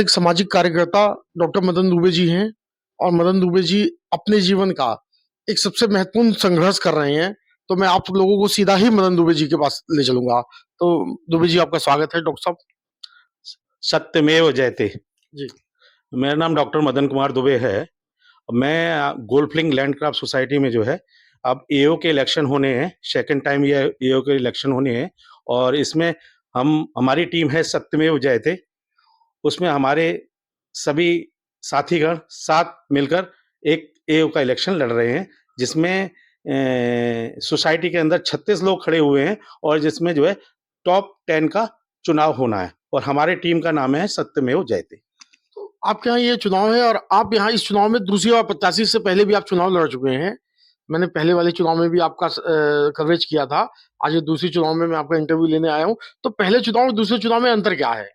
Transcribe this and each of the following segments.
साथ एक सामाजिक कार्यकर्ता डॉक्टर मदन दुबे जी हैं और मदन दुबे जी अपने जीवन का एक सबसे महत्वपूर्ण संघर्ष कर रहे हैं। तो मैं आप लोगों को सीधा ही मदन दुबे जी के पास ले चलूंगा। तो दुबे जी, आपका स्वागत है डॉक्टर साहब। सत्यमेव जयते। जी। मेरा नाम डॉक्टर मदन कुमार दुबे है। मैं गोल्डफ्लिंग लैंडक्राफ्ट सोसाइटी में जो है, अब एओ के इलेक्शन होने हैं। सेकंड टाइम ये एओ के इलेक्शन होने हैं और इसमें हमारी टीम है सत्यमेव जयते। उसमें हमारे सभी साथीगण साथ मिलकर एक एओ का इलेक्शन लड़ रहे हैं, जिसमें सोसाइटी के अंदर 36 लोग खड़े हुए हैं और जिसमें जो है टॉप 10 का चुनाव होना है और हमारी टीम का नाम है सत्यमेव जयते। तो आपके यहाँ ये चुनाव है और आप यहाँ इस चुनाव में दूसरी बार प्रत्याशी से पहले भी आप चुनाव लड़ चुके हैं। मैंने पहले वाले चुनाव में भी आपका कवरेज किया था। आज ये दूसरी चुनाव में मैं आपका इंटरव्यू लेने आया हूँ। तो पहले चुनाव और दूसरे चुनाव में अंतर क्या है?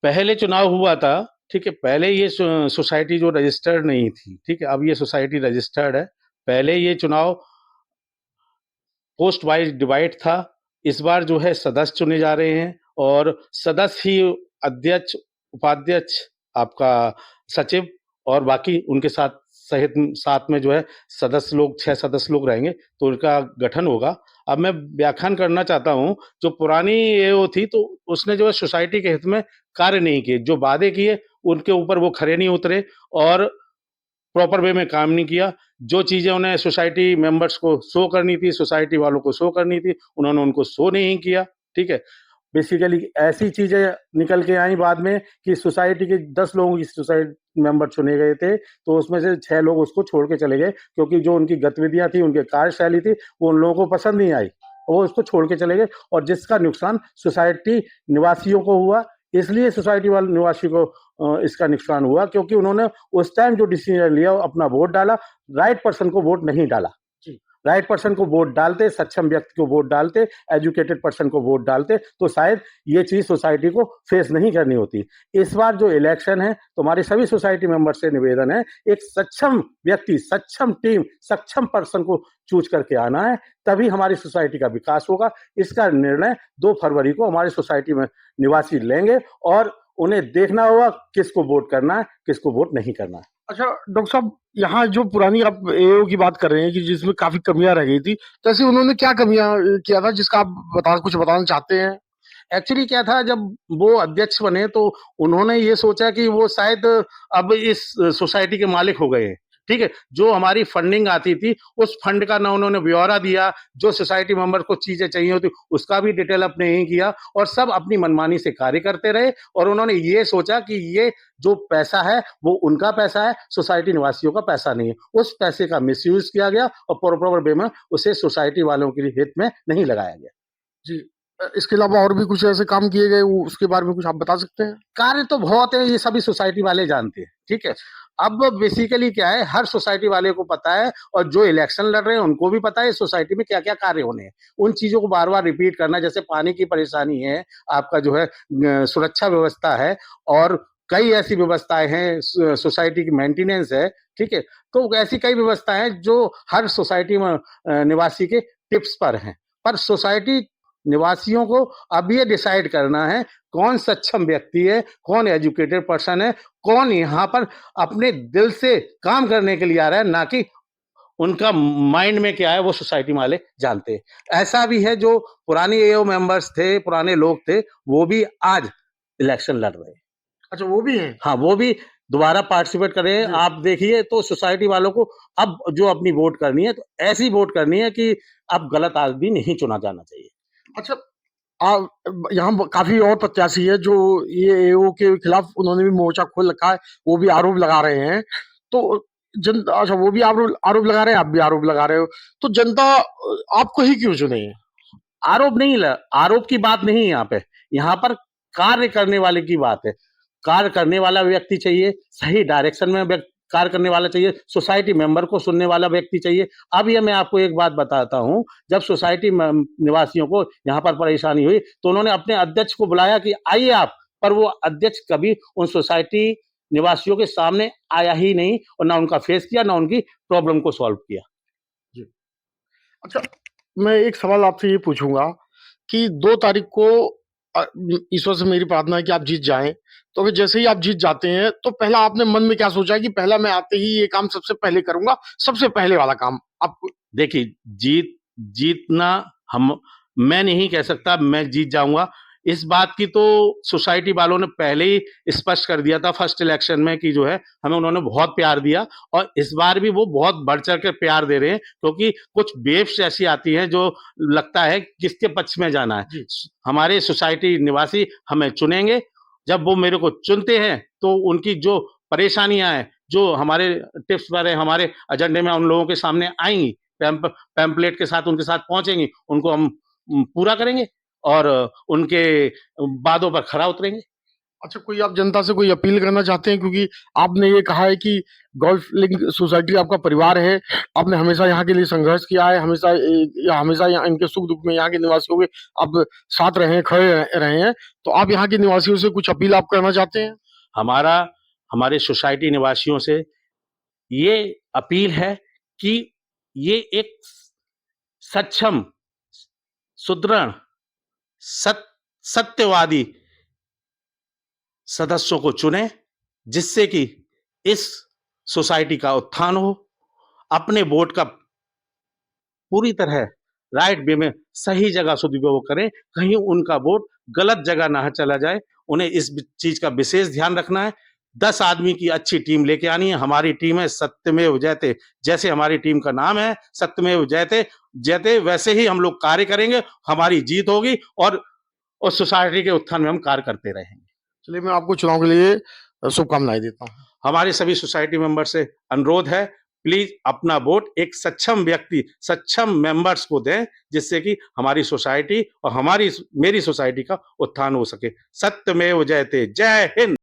पहले चुनाव हुआ था, ठीक है। पहले ये सोसाइटी जो रजिस्टर्ड नहीं थी, ठीक है। अब ये सोसाइटी रजिस्टर्ड है। पहले ये चुनाव पोस्ट वाइज डिवाइड था। इस बार जो है सदस्य चुने जा रहे हैं और सदस्य ही अध्यक्ष, उपाध्यक्ष, आपका सचिव और बाकी उनके साथ सहित साथ में जो है सदस्य लोग 6 सदस्य लोग रहेंगे, तो उनका गठन होगा। अब मैं व्याख्यान करना चाहता हूँ, जो पुरानी एओ थी तो उसने जो है सोसाइटी के हित में कार्य नहीं किए। जो वादे किए उनके ऊपर वो खरे नहीं उतरे और प्रॉपर वे में काम नहीं किया। जो चीज़ें उन्हें सोसाइटी मेंबर्स को शो करनी थी, सोसाइटी वालों को शो करनी थी, उन्होंने उनको शो नहीं किया, ठीक है। बेसिकली ऐसी चीज़ें निकल के आई बाद में कि सोसाइटी के 10 लोगों की सोसाइटी मेंबर चुने गए थे, तो उसमें से 6 लोग उसको छोड़ के चले गए, क्योंकि जो उनकी गतिविधियां थी, उनकी कार्यशैली थी, वो उन लोगों को पसंद नहीं आई। वो उसको छोड़ के चले गए और जिसका नुकसान सोसाइटी निवासियों को हुआ। इसलिए सोसाइटी वाले निवासी को इसका नुकसान हुआ, क्योंकि उन्होंने उस टाइम जो डिसीजन लिया, अपना वोट डाला, राइट पर्सन को वोट नहीं डाला। राइट पर्सन को वोट डालते, सक्षम व्यक्ति को वोट डालते, एजुकेटेड पर्सन को वोट डालते, तो शायद ये चीज सोसाइटी को फेस नहीं करनी होती। इस बार जो इलेक्शन है, तो हमारे सभी सोसाइटी मेंबर से निवेदन है, एक सक्षम व्यक्ति, सक्षम टीम, सक्षम पर्सन को चूज करके आना है, तभी हमारी सोसाइटी का विकास होगा। इसका निर्णय 2 फरवरी को हमारी सोसाइटी में निवासी लेंगे और उन्हें देखना होगा किसको वोट करना है, किसको वोट नहीं करना है। अच्छा डॉक्टर साहब, यहाँ जो पुरानी आप एओ की बात कर रहे हैं कि जिसमें काफी कमियां रह गई थी, तो ऐसे उन्होंने क्या कमियां किया था जिसका आप कुछ बताना चाहते हैं? एक्चुअली क्या था, जब वो अध्यक्ष बने तो उन्होंने ये सोचा कि वो शायद अब इस सोसाइटी के मालिक हो गए हैं, ठीक है। जो हमारी फंडिंग आती थी, उस फंड का ना उन्होंने ब्यौरा दिया, जो सोसाइटी मेंबर को चीजें चाहिए होती उसका भी डिटेल अप नहीं किया और सब अपनी मनमानी से कार्य करते रहे। और उन्होंने ये सोचा कि ये जो पैसा है वो उनका पैसा है, सोसाइटी निवासियों का पैसा नहीं है। उस पैसे का मिसयूज किया गया और प्रॉपर वे में उसे सोसाइटी वालों के हित में नहीं लगाया गया। जी। इसके अलावा और भी कुछ ऐसे काम किए गए, उसके बारे में कुछ आप बता सकते हैं? कार्य तो बहुत है, ये सभी सोसाइटी वाले जानते हैं, ठीक है। अब बेसिकली क्या है, हर सोसाइटी वाले को पता है और जो इलेक्शन लड़ रहे हैं उनको भी पता है सोसाइटी में क्या क्या कार्य होने हैं। उन चीजों को बार बार रिपीट करना, जैसे पानी की परेशानी है, आपका जो है सुरक्षा व्यवस्था है और कई ऐसी व्यवस्थाएं हैं, सोसाइटी की मेंटेनेंस है, ठीक है। तो ऐसी कई व्यवस्थाएं हैं जो हर सोसाइटी में निवासी के टिप्स पर हैं। पर सोसाइटी निवासियों को अब ये डिसाइड करना है कौन सक्षम व्यक्ति है, कौन एजुकेटेड पर्सन है, कौन यहाँ पर अपने दिल से काम करने के लिए आ रहा है, ना कि उनका माइंड में क्या है वो सोसाइटी वाले जानते हैं। ऐसा भी है, जो पुराने एओ मेंबर्स थे, पुराने लोग थे, वो भी आज इलेक्शन लड़ रहे हैं। अच्छा, वो भी है? हाँ, वो भी दोबारा पार्टिसिपेट कर रहे हैं। आप देखिए तो सोसाइटी वालों को अब जो अपनी वोट करनी है, तो ऐसी वोट करनी है कि अब गलत आदमी नहीं चुना जाना चाहिए। अच्छा, यहाँ काफी और प्रत्याशी है जो ये एओ के खिलाफ उन्होंने भी मोर्चा खोल रखा है, वो भी आरोप लगा रहे हैं। तो अच्छा, वो भी आरोप लगा रहे हैं, आप भी आरोप लगा रहे हो, तो जनता आपको ही क्यों चुने? आरोप की बात नहीं है यहाँ पे। यहाँ पर कार्य करने वाले की बात है। कार्य करने वाला व्यक्ति चाहिए, सही डायरेक्शन में कार्य करने वाला चाहिए, सोसाइटी मेंबर को सुनने वाला व्यक्ति चाहिए। अब ये मैं आपको एक बात बताता हूँ, जब सोसाइटी निवासियों को यहाँ पर परेशानी हुई तो उन्होंने अपने अध्यक्ष को बुलाया कि आइए आप, पर वो अध्यक्ष कभी उन सोसाइटी निवासियों के सामने आया ही नहीं और ना उनका फेस किया, ना उनकी प्रॉब्लम को सॉल्व किया। जी। अच्छा, मैं एक सवाल आपसे ये पूछूंगा कि 2 तारीख को ईश्वर से मेरी प्रार्थना है कि आप जीत जाएँ। तो अगर जैसे ही आप जीत जाते हैं, तो पहला आपने मन में क्या सोचा है कि पहला मैं आते ही ये काम सबसे पहले करूँगा, सबसे पहले वाला काम? आप देखिए, जीतना हम मैं नहीं कह सकता मैं जीत जाऊँगा। इस बात की तो सोसाइटी वालों ने पहले ही स्पष्ट कर दिया था फर्स्ट इलेक्शन में कि जो है हमें उन्होंने बहुत प्यार दिया और इस बार भी वो बहुत बढ़-चढ़ के प्यार दे रहे हैं क्योंकि कुछ वेव्स ऐसी आती हैं जो लगता है किसके पक्ष में जाना है। जी। हमारे सोसाइटी निवासी हमें चुनेंगे, जब वो मेरे को चुनते हैं तो उनकी जो परेशानियाँ हैं, जो हमारे टिप्स वगैरह हमारे एजेंडे में उन लोगों के सामने आएँगी, पैम्पलेट के साथ उनके साथ पहुँचेंगी, उनको हम पूरा करेंगे और उनके वादों पर खरा उतरेंगे। अच्छा, कोई आप जनता से कोई अपील करना चाहते हैं? क्योंकि आपने ये कहा है कि गोल्फ लिंक सोसाइटी आपका परिवार है, आपने हमेशा यहाँ के लिए संघर्ष किया है, हमेशा यहाँ इनके सुख-दुःख में यहाँ के निवासियों के आप साथ रहे हैं, खड़े रहे हैं, तो आप यहाँ के निवासियों से कुछ अपील आप करना चाहते हैं? हमारा हमारे सोसाइटी निवासियों से ये अपील है कि ये एक सक्षम, सुदृढ़, सत्यवादी सदस्यों को चुनें, जिससे कि इस सोसाइटी का उत्थान हो, अपने वोट का पूरी तरह राइट वे में सही जगह सदुपयोग करें, कहीं उनका वोट गलत जगह ना चला जाए। उन्हें इस चीज का विशेष ध्यान रखना है। 10 आदमी की अच्छी टीम लेके आनी है। हमारी टीम है सत्यमेव जयते। जैसे हमारी टीम का नाम है सत्यमेव जयते, जयते वैसे ही हम लोग कार्य करेंगे, हमारी जीत होगी और उस सोसाइटी के उत्थान में हम कार्य करते रहेंगे। चलिए, मैं आपको चुनाव के लिए शुभकामनाएँ देता हूँ। हमारे सभी सोसाइटी मेंबर से अनुरोध है, प्लीज अपना वोट एक सक्षम व्यक्ति, सक्षम मेंबर्स को दें, जिससे कि हमारी सोसाइटी और मेरी सोसाइटी का उत्थान हो सके। सत्यमेव जयते। जय हिंद।